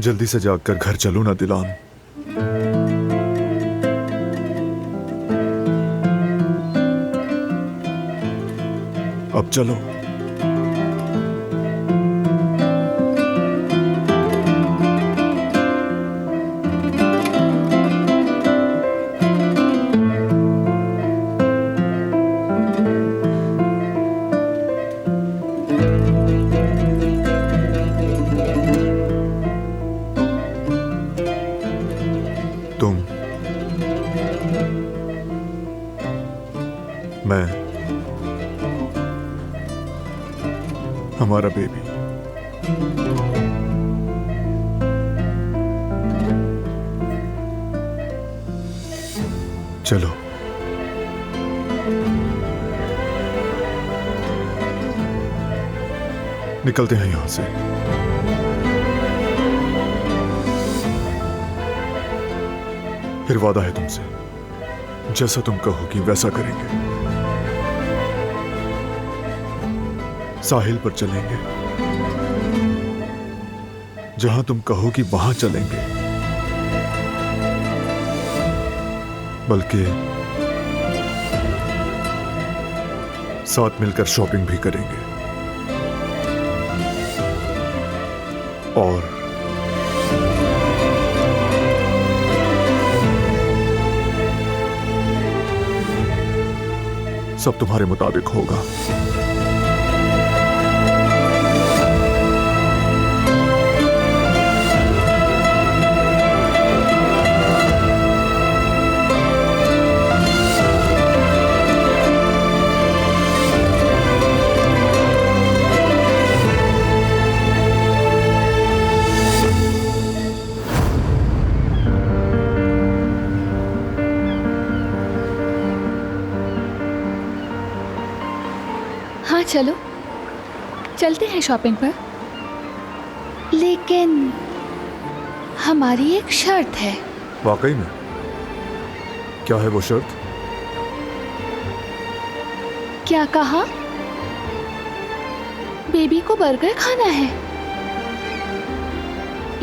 जल्दी से जाकर घर चलो ना दिलान। अब चलो। तुम, मैं, हमारा बेबी। चलो। निकलते हैं यहां से। फिर वादा है तुमसे, जैसा तुम कहोगी वैसा करेंगे। साहिल पर चलेंगे, जहां तुम कहोगी वहां चलेंगे, बल्कि साथ मिलकर शॉपिंग भी करेंगे। और सब तुम्हारे मुताबिक होगा। हाँ चलो, चलते हैं शॉपिंग पर। लेकिन हमारी एक शर्त है। वाकई में? क्या है वो शर्त? क्या कहा? बेबी को बर्गर खाना है।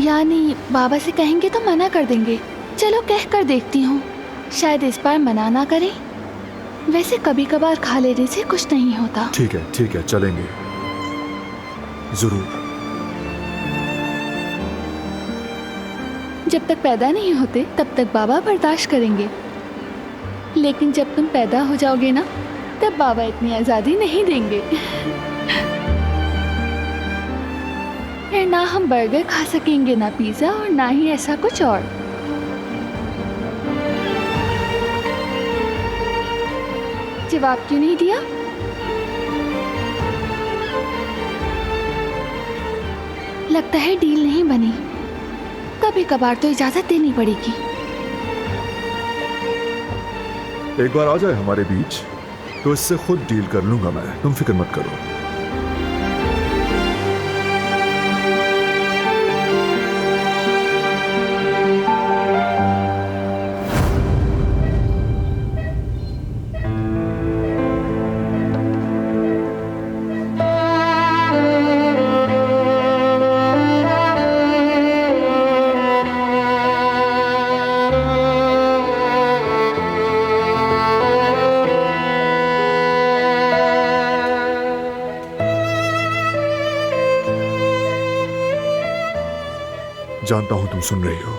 यानी बाबा से कहेंगे तो मना कर देंगे। चलो कह कर देखती हूँ, शायद इस बार मना ना करें। वैसे कभी कभार खा लेने से कुछ नहीं होता। ठीक है, चलेंगे जरूर। जब तक पैदा नहीं होते तब तक बाबा बर्दाश्त करेंगे, लेकिन जब तुम पैदा हो जाओगे ना, तब बाबा इतनी आज़ादी नहीं देंगे। फिर ना हम बर्गर खा सकेंगे, ना पिज़्ज़ा, और ना ही ऐसा कुछ और। जवाब क्यों नहीं दिया? लगता है डील नहीं बनी। कभी कभार तो इजाजत देनी पड़ेगी। एक बार आ जाए हमारे बीच तो इससे खुद डील कर लूंगा मैं, तुम फिक्र मत करो। जानता हूं तुम सुन रही हो,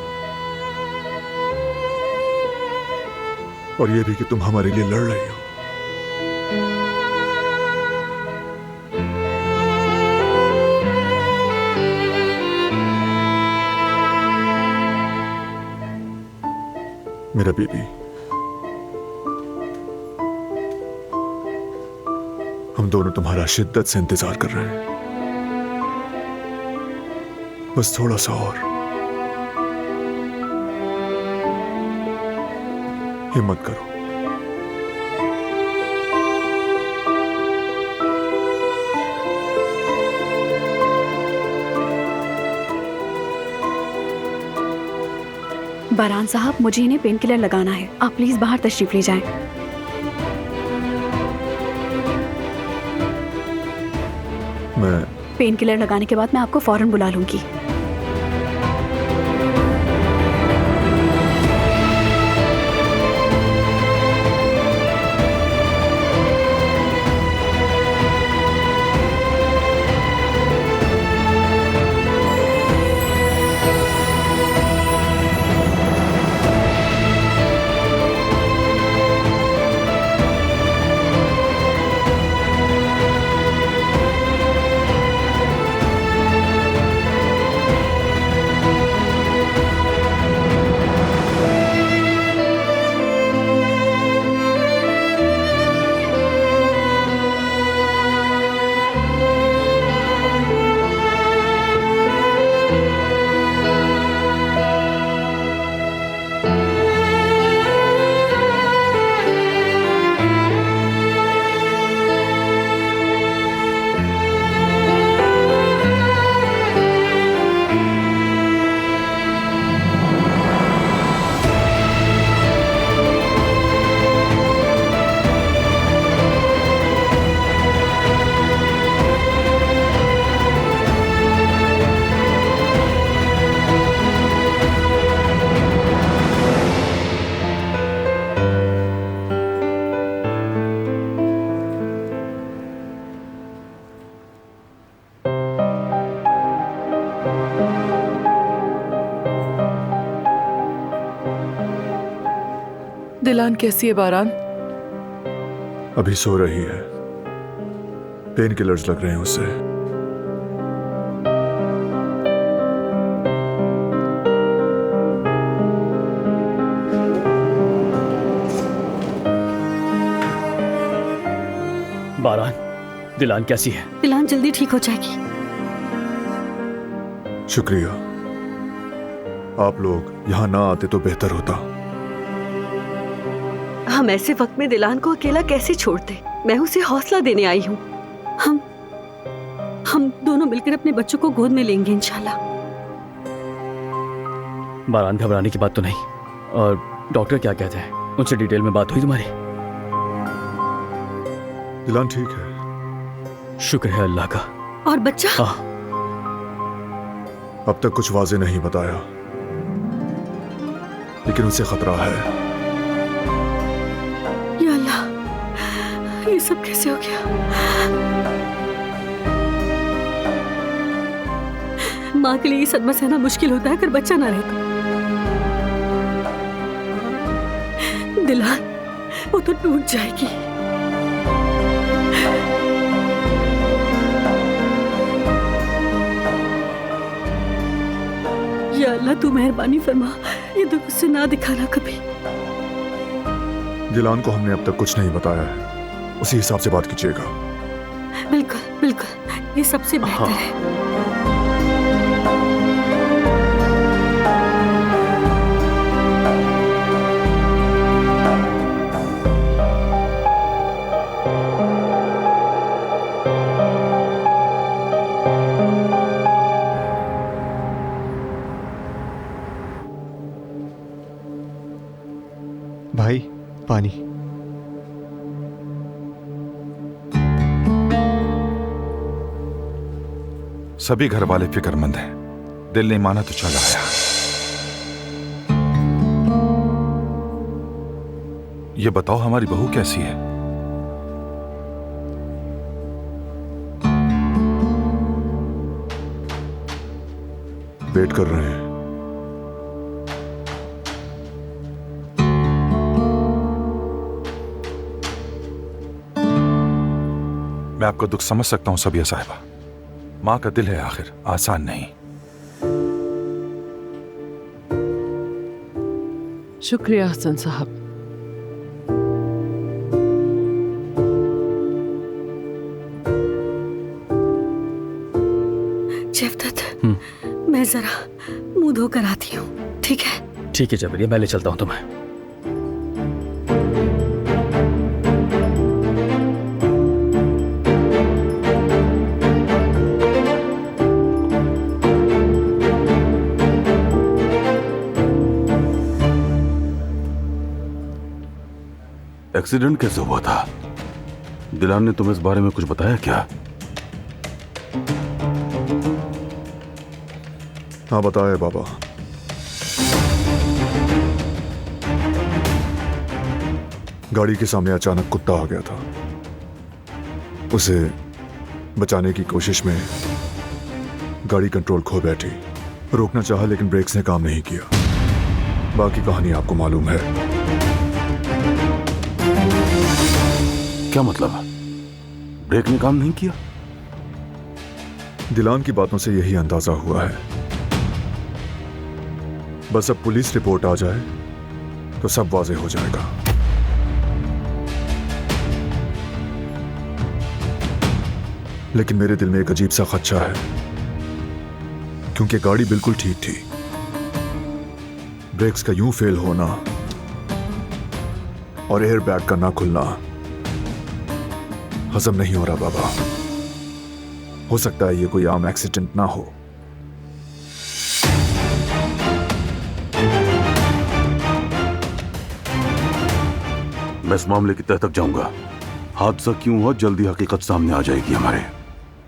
और यह भी कि तुम हमारे लिए लड़ रही हो। मेरा बेबी, हम दोनों तुम्हारा शिद्दत से इंतजार कर रहे हैं। बस थोड़ा सा और हिम्मत करो। बारान साहब, मुझे इन्हें पेन किलर लगाना है। आप प्लीज बाहर तशरीफ ले जाएं। मैं पेन किलर लगाने के बाद मैं आपको फौरन बुला लूंगी। दिलान कैसी है बारान? अभी सो रही है, पेन किलर्स लग रहे हैं उसे। बारान, दिलान कैसी है? दिलान जल्दी ठीक हो जाएगी। शुक्रिया, आप लोग यहाँ ना आते तो बेहतर होता। हम ऐसे वक्त में दिलान को अकेला कैसे छोड़ते? मैं उसे हौसला देने आई हूँ। हम दोनों मिलकर अपने बच्चों को गोद में लेंगे इंशाल्लाह। बारान, घबराने की बात तो नहीं। और डॉक्टर क्या कहते हैं? उनसे डिटेल में बात हुई तुम्हारी? दिलान ठीक है, शुक्र है अल्लाह का। और बच्चा? हाँ, अब तक कुछ वाजे नहीं बताया, लेकिन उसे खतरा है। या अल्लाह, ये सब कैसे हो गया? माँ के लिए ये सदमा सहना मुश्किल होता है अगर बच्चा ना रहे तो। दिलान, वो तो टूट जाएगी। या अल्लाह, तू मेहरबानी फरमा, ये दुख उससे ना दिखाना कभी। दिलान को हमने अब तक कुछ नहीं बताया है, उसी हिसाब से बात कीजिएगा। बिल्कुल बिल्कुल, ये सबसे बेहतर है। भाई, पानी। सभी घर वाले फिक्रमंद हैं। दिल नहीं माना तो चला आया। ये बताओ, हमारी बहू कैसी है? वेट कर रहे हैं। मैं आपका दुख समझ सकता हूं सबिया साहिबा। मां का दिल है आखिर, आसान नहीं। शुक्रिया हसन साहब। जवदत, मैं जरा मुंह धोकर आती हूँ, ठीक है? ठीक है जबरिया, मैं ले चलता हूँ तुम्हें। एक्सीडेंट कैसे हुआ था? दिलान ने तुम्हें इस बारे में कुछ बताया क्या? हाँ बताया बाबा। गाड़ी के सामने अचानक कुत्ता आ गया था। उसे बचाने की कोशिश में गाड़ी कंट्रोल खो बैठी। रोकना चाहा लेकिन ब्रेक्स ने काम नहीं किया। बाकी कहानी आपको मालूम है। क्या मतलब? ब्रेक ने काम नहीं किया? दिलान की बातों से यही अंदाजा हुआ है। बस अब पुलिस रिपोर्ट आ जाए तो सब वाज़ेह हो जाएगा। लेकिन मेरे दिल में एक अजीब सा खदशा है, क्योंकि गाड़ी बिल्कुल ठीक थी। ब्रेक्स का यूं फेल होना और एयर बैग का ना खुलना हजम नहीं हो रहा बाबा। हो सकता है ये कोई आम एक्सीडेंट ना हो। मैं इस मामले की तह तक जाऊंगा। हादसा क्यों हुआ, जल्दी हकीकत सामने आ जाएगी हमारे।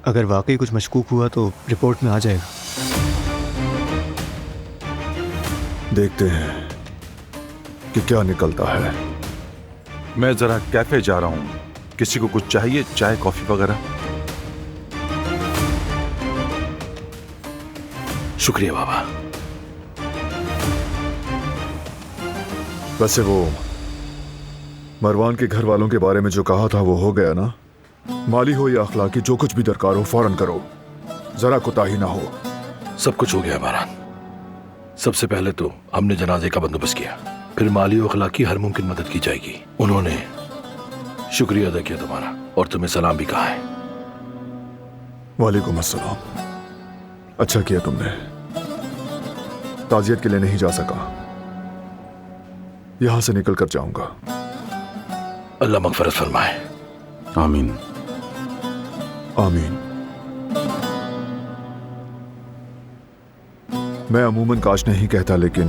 अगर वाकई कुछ मशकूक हुआ तो रिपोर्ट में आ जाएगा। देखते हैं कि क्या निकलता है। मैं जरा कैफे जा रहा हूं। किसी को कुछ चाहिए? चाय कॉफी वगैरह? शुक्रिया बाबा। वैसे वो मरवान के घर वालों के बारे में जो कहा था वो हो गया ना? माली हो या अखलाकी, जो कुछ भी दरकार हो फौरन करो, जरा कोताही ना हो। सब कुछ हो गया बारान। सबसे पहले तो हमने जनाजे का बंदोबस्त किया, फिर माली और अखलाकी हर मुमकिन मदद की जाएगी। उन्होंने शुक्रिया अदा किया तुम्हारा और तुम्हें सलाम भी कहा है। वालेकुम अस्सलाम। अच्छा किया तुमने। ताजियत के लिए नहीं जा सका, यहां से निकल कर जाऊंगा। अल्लाह मगफरत फरमाए। आमीन। आमीन। मैं अमूमन काश नहीं कहता, लेकिन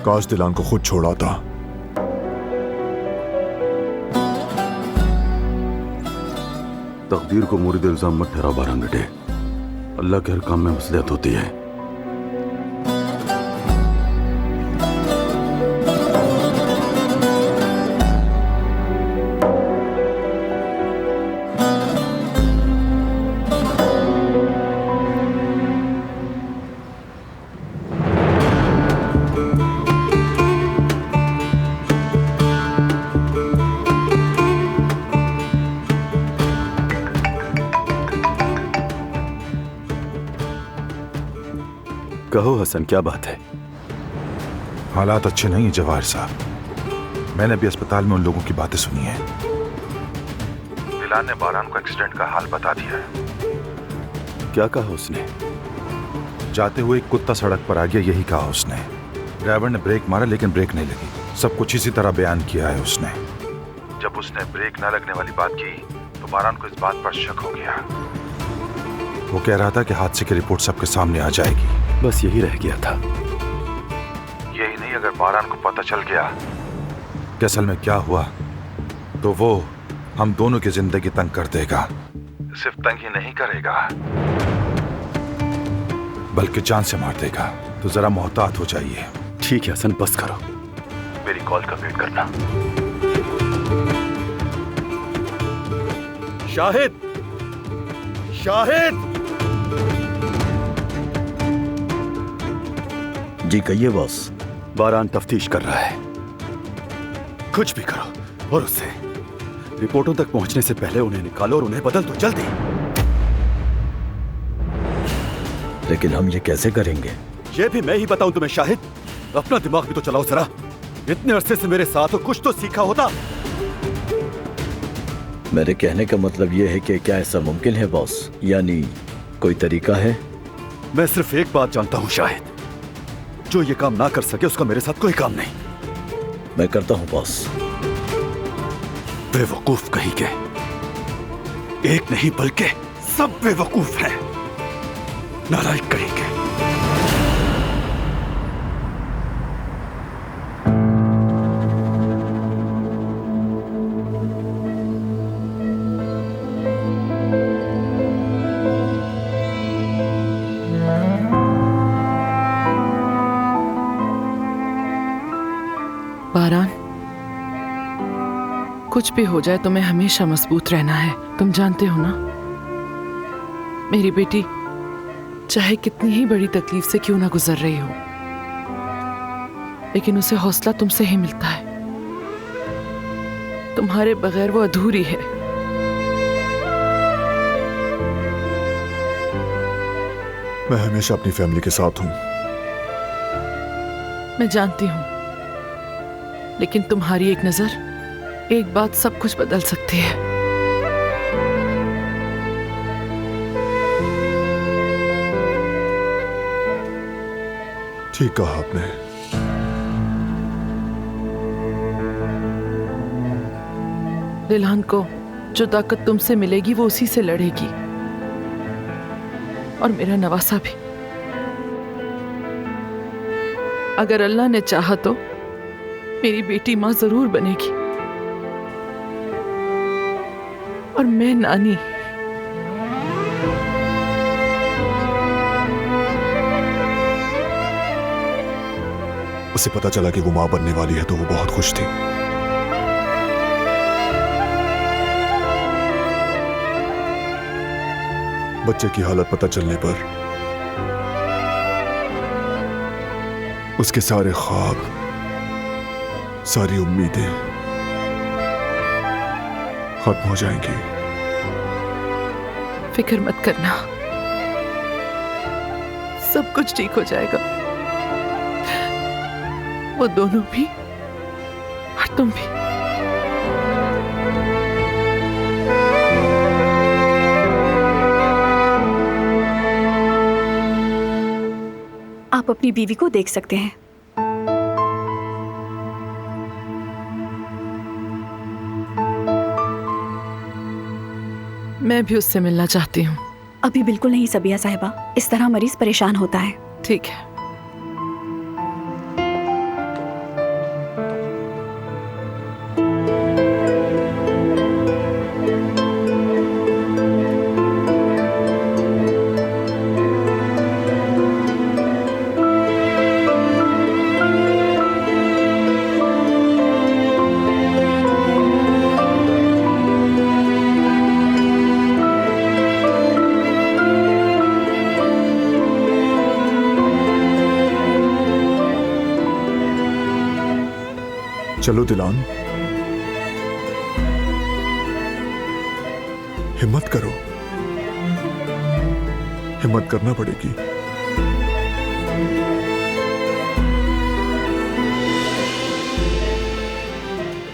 काश दिलान को खुद छोड़ाता। तकदीर को मुरीद इल्जाम मत ठहरा बारान बेटे। अल्लाह के हर काम में मसलियत होती है। कहो हसन, क्या बात है? हालात अच्छे नहीं है जवाहिर साहब। मैंने भी अस्पताल में उन लोगों की बातें सुनी है। दिलान ने बारान को एक्सीडेंट का हाल बता दिया है। क्या कहा उसने? जाते हुए एक कुत्ता सड़क पर आ गया, यही कहा उसने। ड्राइवर ने ब्रेक मारा लेकिन ब्रेक नहीं लगी। सब कुछ इसी तरह बयान किया है उसने। जब उसने ब्रेक न लगने वाली बात की तो बारान को इस बात पर शक हो गया। वो कह रहा था कि हादसे की रिपोर्ट सबके सामने आ जाएगी। बस यही रह गया था। यही नहीं, अगर बारान को पता चल गया कि असल में क्या हुआ तो वो हम दोनों की जिंदगी तंग कर देगा। सिर्फ तंग ही नहीं करेगा बल्कि जान से मार देगा। तो जरा मोहतात हो जाइए। ठीक है हसन, बस करो। मेरी कॉल का वेट करना। शाहिद, शाहिद! जी कहिए बॉस। बारान तफ्तीश कर रहा है। कुछ भी करो और उससे रिपोर्टों तक पहुंचने से पहले उन्हें निकालो और उन्हें बदल दो जल्दी। लेकिन हम ये कैसे करेंगे? ये भी मैं ही बताऊं तुम्हें शाहिद? अपना दिमाग भी तो चलाओ जरा। इतने अरसे से मेरे साथ हो, कुछ तो सीखा होता। मेरे कहने का मतलब ये है कि क्या ऐसा मुमकिन है बॉस? यानी कोई तरीका है? मैं सिर्फ एक बात जानता हूं शाहिद, जो ये काम ना कर सके उसका मेरे साथ कोई काम नहीं। मैं करता हूं बॉस। बेवकूफ कहीं के। एक नहीं बल्कि सब बेवकूफ हैं। नालायक कहीं के। बारान, कुछ भी हो जाए तुम्हें हमेशा मजबूत रहना है। तुम जानते हो ना, मेरी बेटी चाहे कितनी ही बड़ी तकलीफ से क्यों ना गुजर रही हो, लेकिन उसे हौसला तुमसे ही मिलता है। तुम्हारे बगैर वो अधूरी है। मैं हमेशा अपनी फैमिली के साथ हूं। मैं जानती हूं, लेकिन तुम्हारी एक नजर, एक बात सब कुछ बदल सकती है। ठीक कहा आपने। दिलहान को जो ताकत तुमसे मिलेगी वो उसी से लड़ेगी, और मेरा नवासा भी। अगर अल्लाह ने चाहा तो मेरी बेटी मां जरूर बनेगी, और मैं नानी। उसे पता चला कि वो मां बनने वाली है तो वो बहुत खुश थी। बच्चे की हालत पता चलने पर उसके सारे ख्वाब सारी उम्मीदें खत्म हो जाएंगी। फिक्र मत करना, सब कुछ ठीक हो जाएगा। वो दोनों भी और तुम भी। आप अपनी बीवी को देख सकते हैं। मैं भी उससे मिलना चाहती हूँ। अभी बिल्कुल नहीं सबिया साहिबा, इस तरह मरीज परेशान होता है। ठीक है। चलो दिलान, हिम्मत करो, हिम्मत करना पड़ेगी।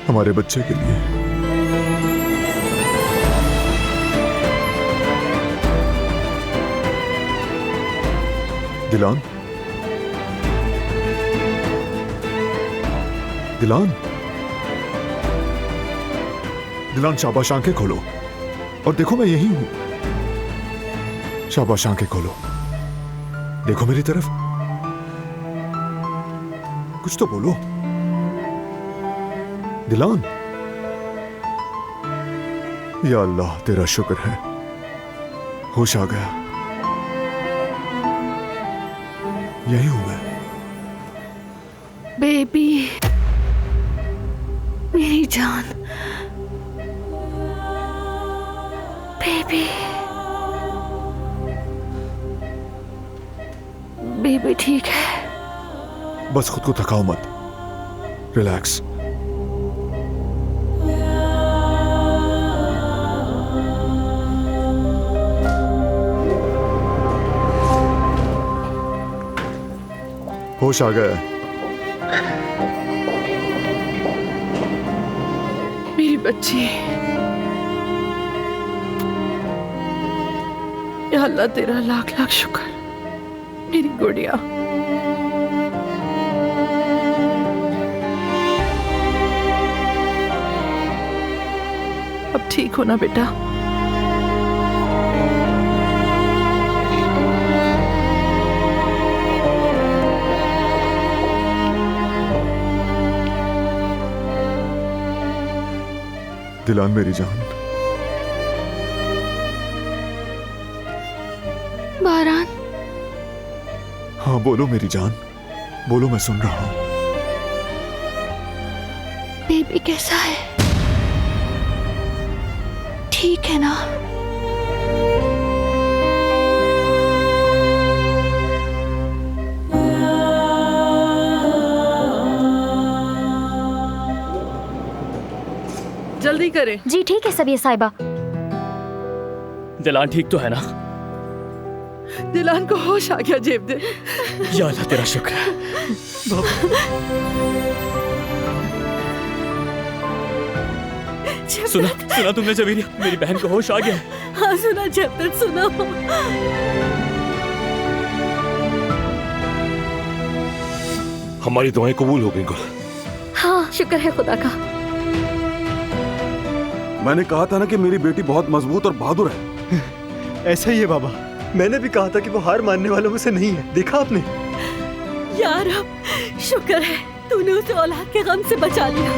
हमारे बच्चे के लिए। दिलान, दिलान, दिलान, शाबाश आंखें खोलो और देखो मैं यही हूं। शाबाश आंखें खोलो, देखो मेरी तरफ, कुछ तो बोलो। दिलान, या अल्लाह तेरा शुक्र है, होश आ गया। यही हूं मैं। बेबी, मेरी जान, बेबी, बेबी ठीक है। बस खुद को थकाओ मत, रिलैक्स। होश आ गया है। मेरी बच्ची, या अल्लाह तेरा लाख लाख शुक्र। मेरी गुड़िया, अब ठीक हो ना बेटा? दिलान मेरी जान। बारान, हाँ बोलो मेरी जान, बोलो, मैं सुन रहा हूं। बेबी कैसा है? ठीक है ना? जल्दी करें। जी ठीक है सबिया साहिबा। दिलान ठीक तो है ना? दिलान को होश आ गया जेब दे। या अल्लाह तेरा शुक्र है। सुना सुना तुमने जबीरिया, मेरी बहन को होश आ गया। हाँ सुना जबरत, सुना। हमारी दुआएं कबूल हो गई गुल। हाँ शुक्र है खुदा का। मैंने कहा था ना कि मेरी बेटी बहुत मजबूत और बहादुर है। ऐसा ही है बाबा, मैंने भी कहा था कि वो हार मानने वालों में से नहीं है। देखा आपने? यार अब शुक्र है तूने उसे औलाद के गम से बचा लिया।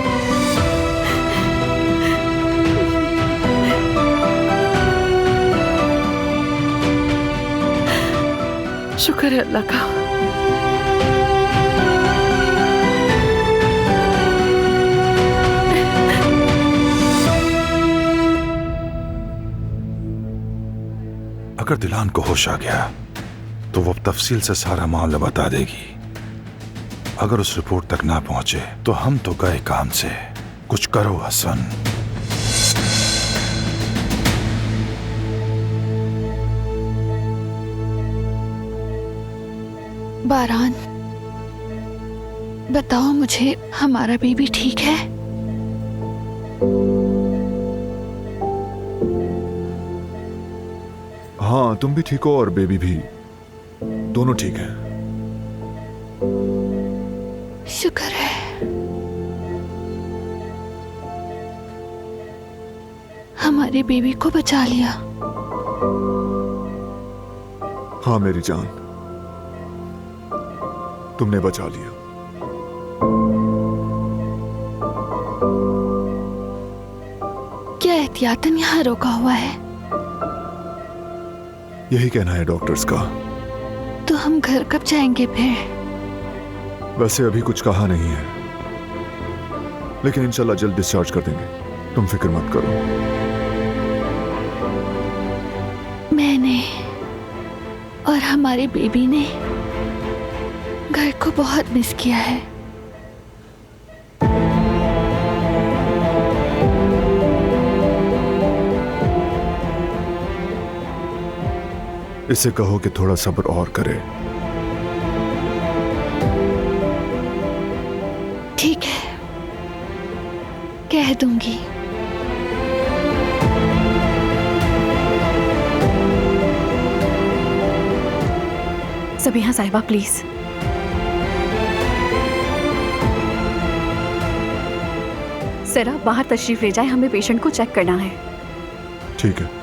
शुक्र है अल्लाह का। अगर दिलान को होश आ गया तो वो तफसील से सारा मामला बता देगी अगर उस रिपोर्ट तक ना पहुंचे तो हम तो गए काम से। कुछ करो हसन। बारान, बताओ मुझे, हमारा बेबी ठीक है? हाँ, तुम भी ठीक हो और बेबी भी, दोनों ठीक हैं। शुक्र है। हमारे बेबी को बचा लिया। हाँ मेरी जान, तुमने बचा लिया। क्या एहतियातन यहाँ रोका हुआ है? यही कहना है डॉक्टर्स का। तो हम घर कब जाएंगे फिर? वैसे अभी कुछ कहा नहीं है, लेकिन इंशाल्लाह जल्द डिस्चार्ज कर देंगे, तुम फिक्र मत करो। मैंने और हमारे बेबी ने घर को बहुत मिस किया है। इसे कहो कि थोड़ा सब्र और करे। ठीक है, कह दूंगी। सबीहा साहिबा प्लीज। जरा बाहर तशरीफ ले जाए, हमें पेशेंट को चेक करना है। ठीक है।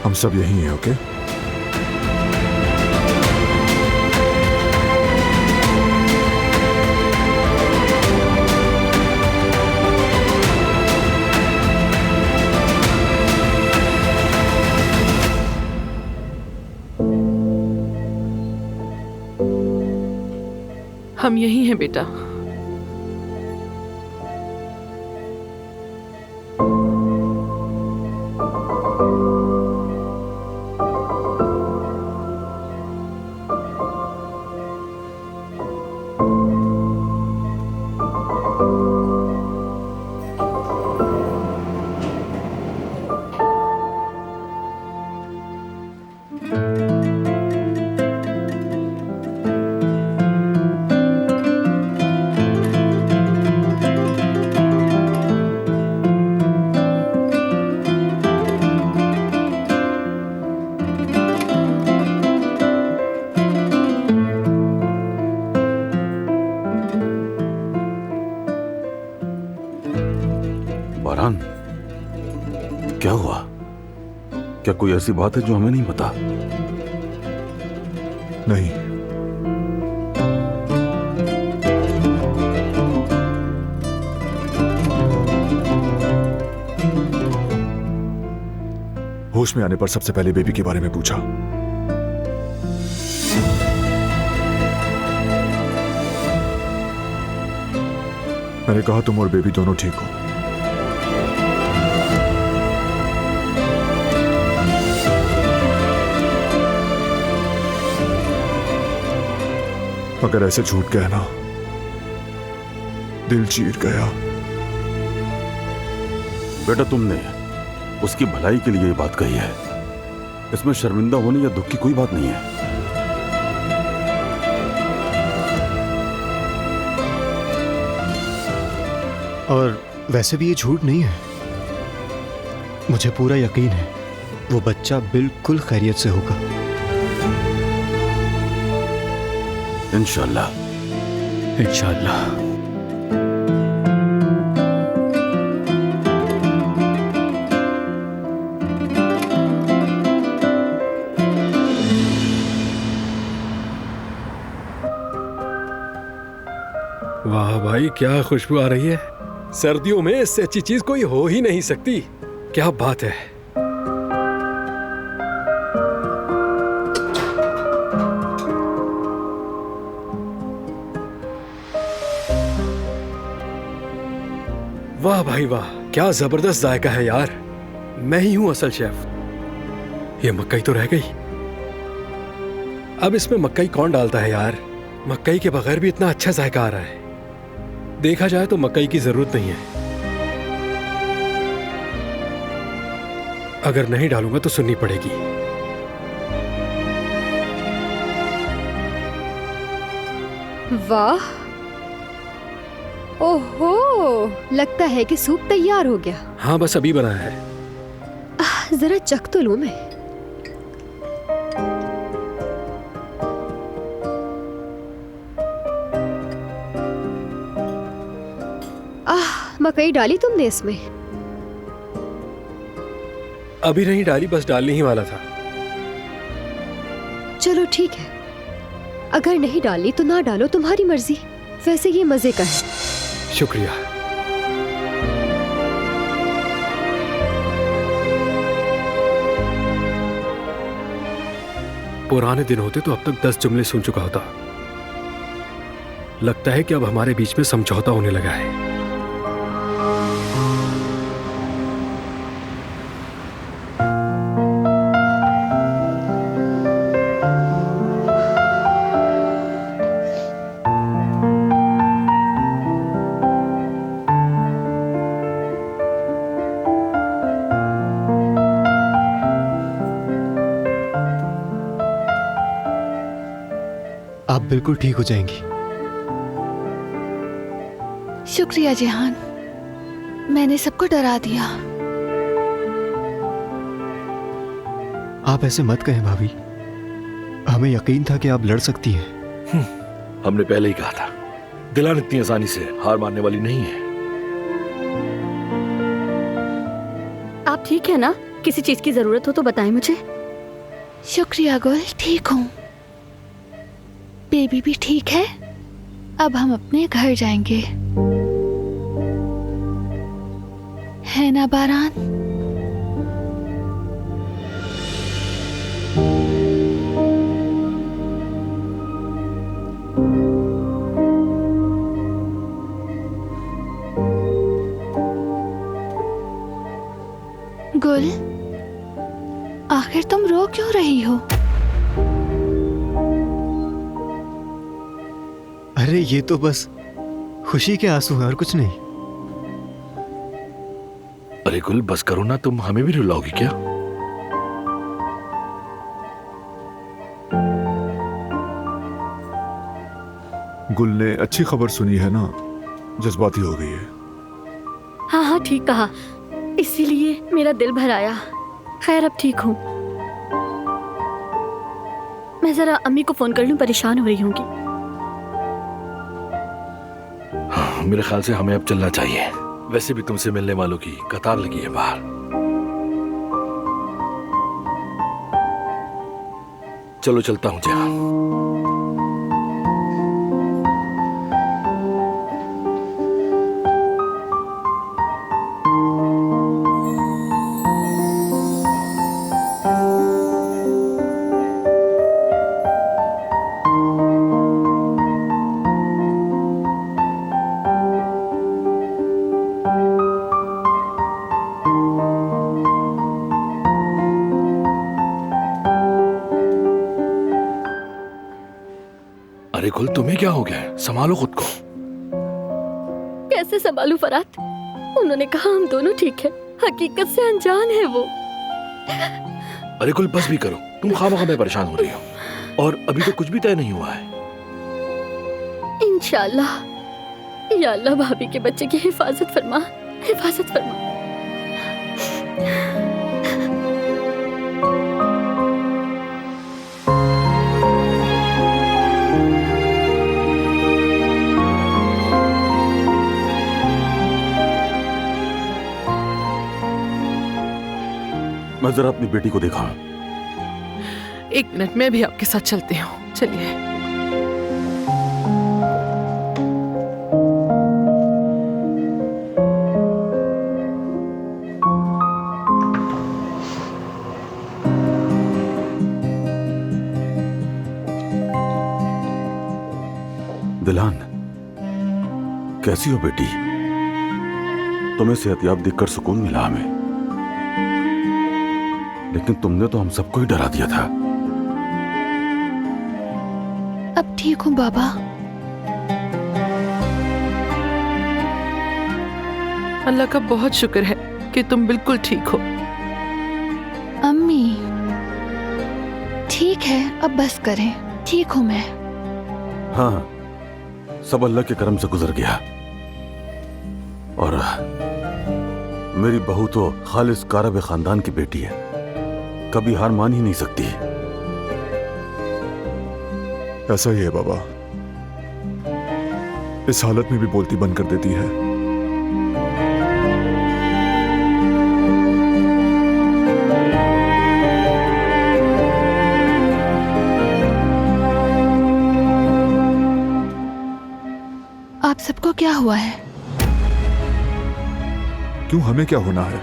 हम सब यहीं हैं, ओके? हम यहीं हैं बेटा। बारान, क्या हुआ? क्या कोई ऐसी बात है जो हमें नहीं पता? नहीं। होश में आने पर सबसे पहले बेबी के बारे में पूछा। मैंने कहा तुम और बेबी दोनों ठीक हो। अगर ऐसे झूठ कहना, दिल चीर गया। बेटा, तुमने उसकी भलाई के लिए ये बात कही है, इसमें शर्मिंदा होने या दुख की कोई बात नहीं है। और वैसे भी ये झूठ नहीं है। मुझे पूरा यकीन है वो बच्चा बिल्कुल खैरियत से होगा। इंशाल्लाह। इंशाल्लाह। वाह भाई, क्या खुशबू आ रही है। सर्दियों में इससे अच्छी चीज कोई हो ही नहीं सकती। क्या बात है। वाह भाई वाह, क्या जबरदस्त जायका है यार। मैं ही हूं असल शेफ। ये मकई तो रह गई। अब इसमें मकई कौन डालता है यार? मकई के बगैर भी इतना अच्छा जायका आ रहा है। देखा जाए तो मकई की जरूरत नहीं है। अगर नहीं डालूंगा तो सुननी पड़ेगी। वाह, ओहो, लगता है कि सूप तैयार हो गया। हाँ, बस अभी बनाया है। जरा चख तो लूं मैं। मकई डाली तुमने इसमें? अभी नहीं डाली, बस डालने ही वाला था। चलो ठीक है, अगर नहीं डालनी तो ना डालो, तुम्हारी मर्जी। वैसे ये मजे का है। शुक्रिया। पुराने दिन होते तो अब तक 10 जुमले सुन चुका होता। लगता है कि अब हमारे बीच में समझौता होने लगा है। आप बिल्कुल ठीक हो जाएंगी। शुक्रिया जिहान, मैंने सबको डरा दिया। आप ऐसे मत कहें भाभी, हमें यकीन था कि आप लड़ सकती हैं। हमने पहले ही कहा था, दिलान इतनी आसानी से हार मानने वाली नहीं है। आप ठीक है ना? किसी चीज की जरूरत हो तो बताएं मुझे। शुक्रिया गुल, ठीक हूँ। बेबी भी ठीक है। अब हम अपने घर जाएंगे, है ना बारान? गुल, आखिर तुम रो क्यों रही हो? अरे ये तो बस खुशी के आंसू हैं और कुछ नहीं। अरे गुल, बस करो ना, तुम हमें भी रुलाओगी क्या? गुल ने अच्छी खबर सुनी है ना, जज्बाती हो गई है। हाँ हाँ, ठीक कहा, इसीलिए मेरा दिल भर आया। खैर, अब ठीक हूँ। मैं जरा अम्मी को फोन कर लूं, परेशान हो रही होंगी। हाँ, मेरे ख्याल से हमें अब चलना चाहिए। वैसे भी तुमसे मिलने वालों की कतार लगी है बाहर। चलो चलता हूँ जहां। अरे गुल, तुम्हें क्या हो गया है? संभालो खुद को। कैसे संभालूं फरात? उन्होंने कहा हम दोनों ठीक हैं। हकीकत से अनजान है वो। अरे गुल, बस भी करो, तुम खामखा में परेशान हो रही हो, और अभी तो कुछ भी तय नहीं हुआ है। इंशाल्लाह, या अल्लाह भाभी के बच्चे की हिफाजत फरमा, हिफाजत फरमा। मैं जरा अपनी बेटी को देखा। 1 मिनट में भी आपके साथ चलती हूँ, चलिए। दिलान, कैसी हो बेटी? तुम्हें सेहतयाब देखकर सुकून मिला हमें। लेकिन तुमने तो हम सबको ही डरा दिया था। अब ठीक हूँ बाबा। अल्लाह का बहुत शुक्र है कि तुम बिल्कुल ठीक हो। अम्मी ठीक है, अब बस करें, ठीक हूँ मैं। हाँ, सब अल्लाह के करम से गुजर गया। और मेरी बहू तो खालिस कारब खानदान की बेटी है, कभी हार मान ही नहीं सकती। ऐसा ही है बाबा, इस हालत में भी बोलती बंद कर देती है। आप सबको क्या हुआ है? क्यों, हमें क्या होना है?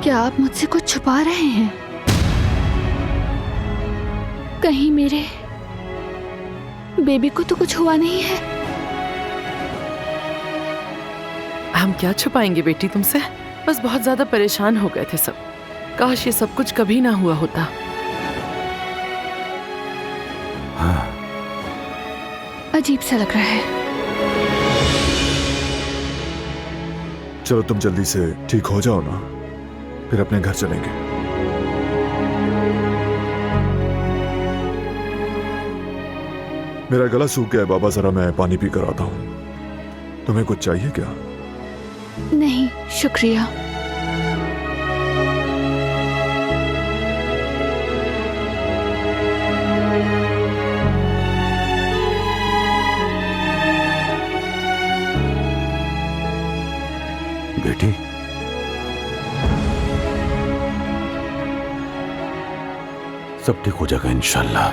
क्या आप मुझसे कुछ छुपा रहे हैं? कहीं मेरे बेबी को तो कुछ हुआ नहीं है? हम क्या छुपाएंगे बेटी तुमसे, बस बहुत ज्यादा परेशान हो गए थे सब। काश ये सब कुछ कभी ना हुआ होता। अजीब सा लग रहा है। चलो तुम जल्दी से ठीक हो जाओ ना, फिर अपने घर चलेंगे। मेरा गला सूख गया है बाबा, जरा मैं पानी पी कर आता हूं। तुम्हें कुछ चाहिए क्या? नहीं शुक्रिया। बेटी, सब ठीक हो जाएगा इंशाल्लाह।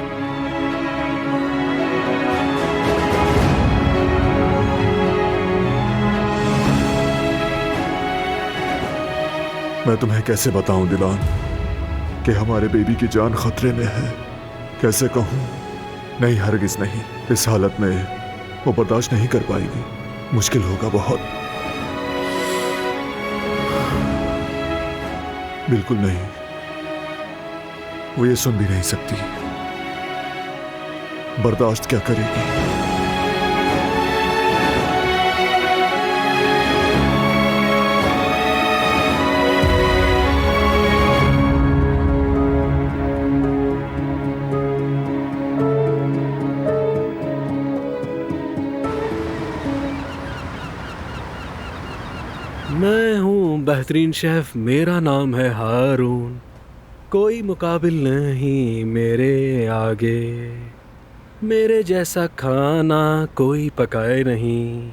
मैं तुम्हें कैसे बताऊं दिलान कि हमारे बेबी की जान खतरे में है? कैसे कहूं? नहीं, हरगिज नहीं। इस हालत में वो बर्दाश्त नहीं कर पाएगी, मुश्किल होगा बहुत। बिल्कुल नहीं, वो ये सुन भी नहीं सकती। बर्दाश्त क्या करेगी? मैं हूँ बेहतरीन शेफ, मेरा नाम है हारून, कोई मुकाबिल नहीं मेरे आगे, मेरे जैसा खाना कोई पकाए नहीं,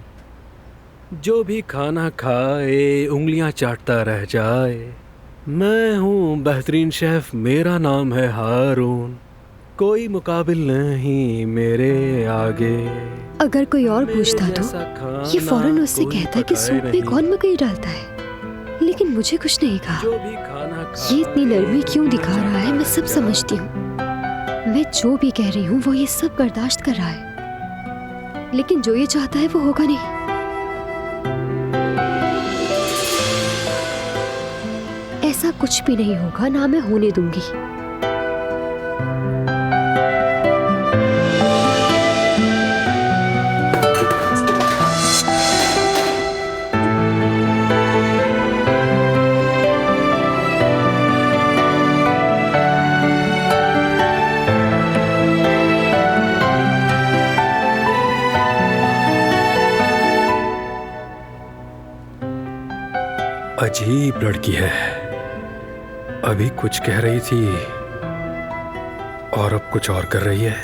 जो भी खाना खाए उंगलियां चाटता रह जाए। मैं हूँ बेहतरीन शेफ, मेरा नाम है हारून, कोई मुकाबिल नहीं मेरे आगे। अगर कोई और पूछता तो ये फौरन उससे कहता कि सूप में कौन मकई डालता है, लेकिन मुझे कुछ नहीं कहा। ये इतनी नरमी क्यों दिखा रहा है, मैं सब समझती हूँ। मैं जो भी कह रही हूँ वो ये सब बर्दाश्त कर रहा है, लेकिन जो ये चाहता है वो होगा नहीं। ऐसा कुछ भी नहीं होगा, ना मैं होने दूंगी। अजीब लड़की है, अभी कुछ कह रही थी और अब कुछ और कर रही है।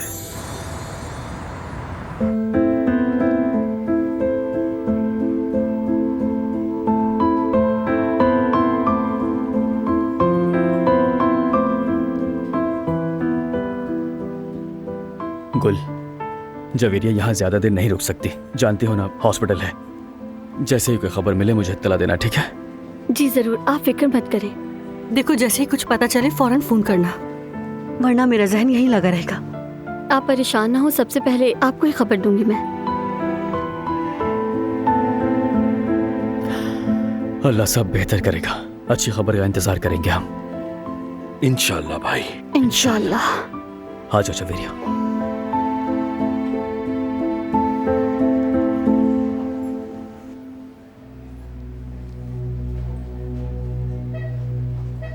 गुल, जवेरिया यहाँ ज्यादा देर नहीं रुक सकती, जानती हो ना, हॉस्पिटल है। जैसे ही कोई खबर मिले मुझे इत्तला देना, ठीक है? जी जरूर, आप फिक्र मत करें। देखो जैसे ही कुछ पता चले फौरन फोन करना, वरना मेरा जहन यहीं लगा रहेगा। आप परेशान ना हो, सबसे पहले आपको ही खबर दूंगी मैं। अल्लाह सब बेहतर करेगा। अच्छी खबर का इंतजार करेंगे हम। इंशाल्लाह भाई, इंशाल्लाह। आ जाओ जवेरिया।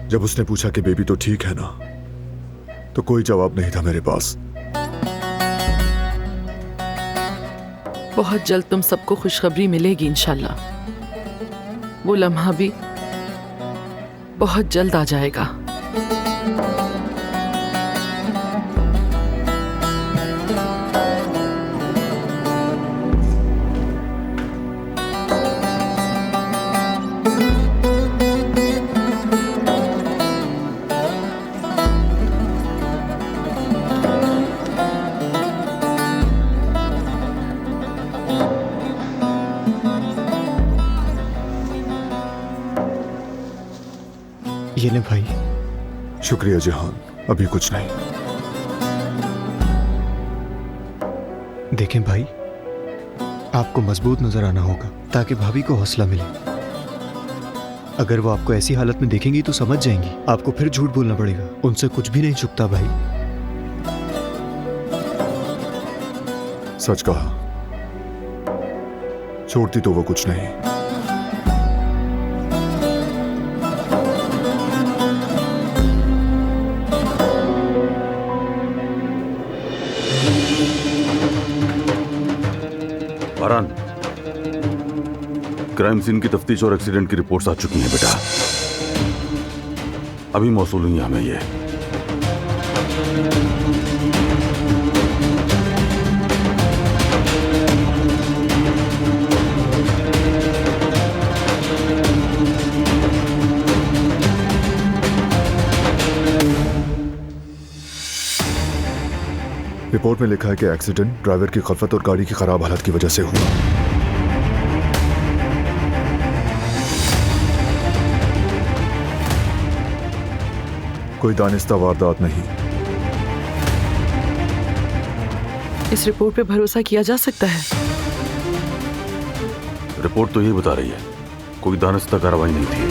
जब उसने पूछा कि बेबी तो ठीक है ना, तो कोई जवाब नहीं था मेरे पास। बहुत जल्द तुम सबको खुशखबरी मिलेगी इंशाल्लाह। वो लम्हा भी बहुत जल्द आ जाएगा। ये ले भाई। शुक्रिया जहान, अभी कुछ नहीं। देखें भाई, आपको मजबूत नजर आना होगा ताकि भाभी को हौसला मिले। अगर वो आपको ऐसी हालत में देखेंगी तो समझ जाएंगी। आपको फिर झूठ बोलना पड़ेगा। उनसे कुछ भी नहीं छुपता भाई। सच कहा, छोड़ती तो वो कुछ नहीं। फरहान, क्राइम सीन की तफ्तीश और एक्सीडेंट की रिपोर्ट्स आ चुकी हैं बेटा। अभी मौसूल हुई हमें ये। रिपोर्ट में लिखा है कि एक्सीडेंट ड्राइवर की गफलत और गाड़ी की खराब हालत की वजह से हुआ। कोई दानिस्ता वारदात नहीं। इस रिपोर्ट पे भरोसा किया जा सकता है? रिपोर्ट तो यही बता रही है, कोई दानिस्ता कार्रवाई नहीं थी।